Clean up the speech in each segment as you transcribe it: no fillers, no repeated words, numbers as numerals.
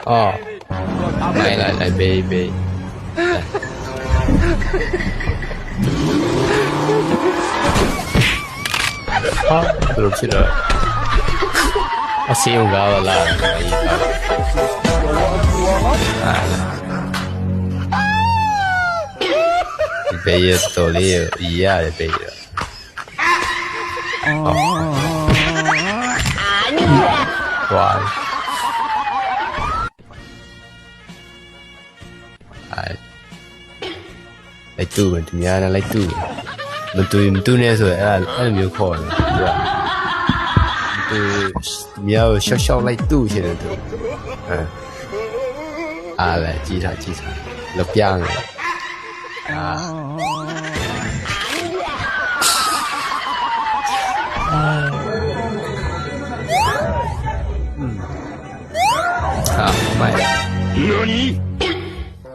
哦，来背一背。啊，都去了。我信用高了啦，背也多了一样的背了。哇！လိုက်တူမယ်သူများနဲ့လိုက်တူမတူနဲ့ဆိုရင်အဲ့လိုမျိုးခေါ်တယ်သူမြောက်ရှောက်လိုက်တူချင်တယ်သူအားလည်းကြည်ထားလောက်ပြန်းတယ်မိုက်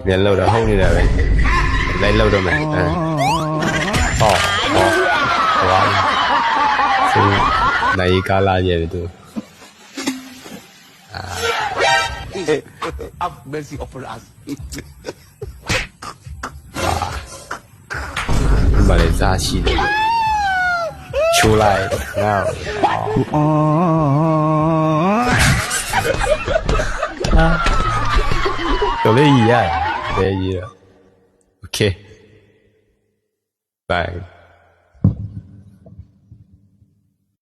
ပြန်လောက်တော့ဟုတ်နေတာပဲလိုက်လောက်တော့မယ်ဟောဝါသူနိုင်ကားလာရဲ့သူHave mercy upon us. ဘာလဲစားရှိတယ်ချိုးလိုက်ငါတော်လေးရရတယ်ဘယ်ကြီးတော့ Okay bye